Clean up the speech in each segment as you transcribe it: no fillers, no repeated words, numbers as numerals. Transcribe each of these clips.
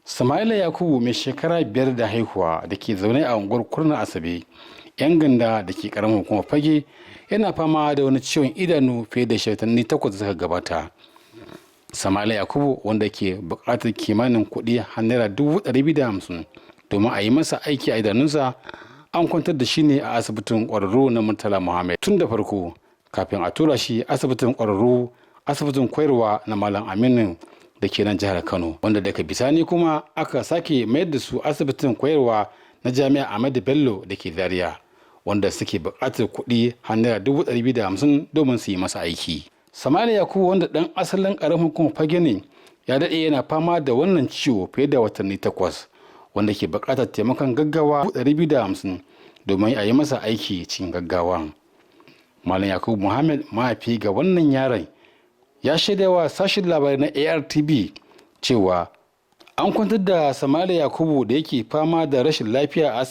Sama'ila Yakubu mai shekara 5 da haihuwa da ke zaune a unguwar Kurna Asabe, 'yan ganda da ke karamin hukumar Fage, yana fama da wani ciwon idanu fiye da shekaru 8 da suka gabata. Sama'ila Yakubu wanda ke buƙatar kimanin kuɗi har naira 250,000 domin a yi masa aiki a idanunsa, an kwantar da shi ne a asibitin ƙwararru na Murtala Muhammad tun da farko kafin a tura shi asibitin ƙwararru, asibitin koyarwa na Malam Aminu da ke nan jihar Kano, wanda daga bisani kuma aka sake mayar da su asibitin koyarwa na Jami'a Ahmadu Bello da ke Zaria, wanda suke buƙatar kuɗi har naira 250,000 domin su yi masa aiki. Sama'ila Yakubu wanda ɗan asalin ƙaramin hukumar Fage ne, ya daɗe yana fama da wannan ciwo fiye da watanni 8, wanda ke buƙatar taimakon gaggawa 250,000 domin a yi masa aiki cikin gaggawa. Malam Yakubu Muhammad, mahaifi ga wannan yaron, ya shaidawa sashen labarai na ARTV cewa an kwantar da Sama'ila Yakubu da yake fama da rashin lafiya a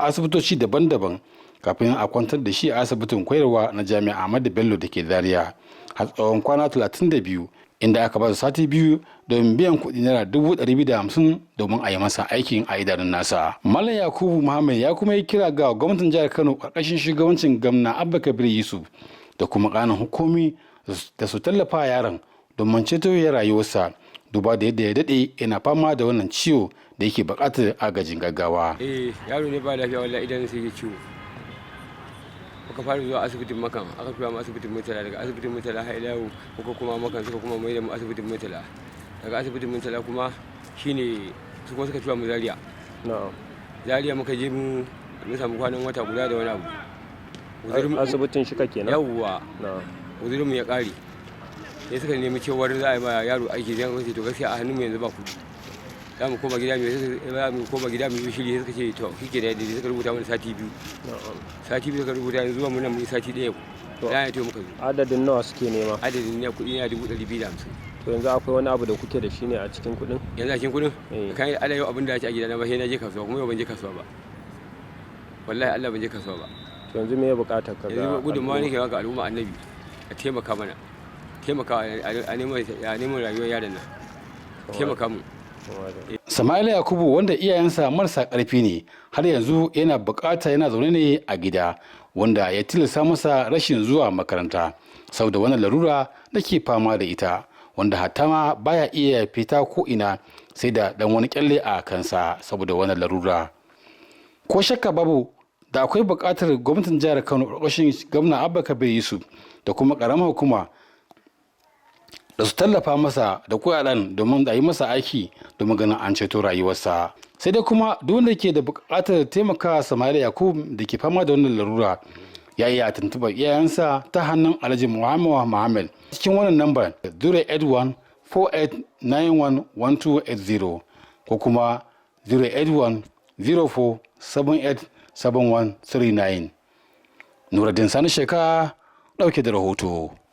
asibitoci daban-daban kafin a kwantar da shi a asibitin koyarwa na Jami'a Ahmadu Bello da ke Zaria har tsawon kwana 32, inda aka ba su sati 2 domin biyan kuɗi naira 250,000 domin a yi masa aikin a idanun nasa. Malam Yakubu Muhammad ya kuma yi kira ga gwamnatin jihar Kano ƙarƙashin shugabancin gwamna Abba Kabir Yusuf da kuma ƙananan hukumi da su tallafa yaron domin ceto ya rayuwarsa, duba da yadda ya daɗe yana fama da wannan ciwo da yake buƙatar agajin gaggawa. Yaro ne ba lafiya, wallahi idan sai ya ciwo. Muka fara zuwa asibitin Makan, aka tura mu asibitin Murtala, daga asibitin Murtala har ila yau muka kuma Makan, suka kuma mai da mu asibitin Murtala. Daga asibitin Murtala kuma shine su kuma suka tura mu Zaria. Zaria muka je mun samu kwanan wata guda da wani abu. Asibitin shi kenan? Yawwa. Uzurin mu ya ƙare. Sai suka nemi cewar za a yi ma yaro aiki, zai kace to gaskiya a hannun mu yanzu ba kuɗi. Za mu koma gida mu yi shiri, suka ce to kike da yadda suka rubuta mana sati 2. Sati 2 suka rubuta, yanzu zuwa mun nan mun sati 1. Ya ne to muka zo. Adadin nawa suke nema? Adadin ne kuɗi ne 250,000. To yanzu akwai wani abu da kuke da shi ne a cikin kuɗin? Yanzu a cikin kuɗin? Kan Allah yau abin da ya ci a gidana ba sai na je kasuwa, kuma yau ban je kasuwa ba. Wallahi Allah ban je kasuwa ba. To yanzu me ya buƙatar ka ga? Yanzu gudunmawa nake ga al'umma Annabi. A taimaka mana. Taimaka a neman rayuwar yaron nan. Taimaka mu. Sama'ila Yakubu wanda iyayensa marasa ƙarfi ne, har yanzu yana buƙata, yana zaune ne a gida, wanda ya tilasta masa rashin zuwa makaranta saboda wannan larura da ke fama da ita, wanda hatta ma baya iya fita ko ina sai da ɗan wani kyalle a kansa saboda wannan larura. Ko shakka babu da akwai buƙatar gwamnatin jihar Kano ƙarƙashin gwamna Abba Kabir Yusuf da kuma ƙaramar hukuma da su tallafa masa da kuɗaɗen domin a yi masa aiki domin ganin an ceto rayuwarsa. Sai dai kuma duk wanda ke da buƙatar taimaka Sama'ila Yakubu da ke fama da wannan larura ya yi a tuntuɓar iyayensa ta hannun Alhaji Muhammad cikin wannan lambar 081 4891 1280 ko kuma 081 04 78 7139. Nuruddin Sani Sheka ɗauke da rahoto.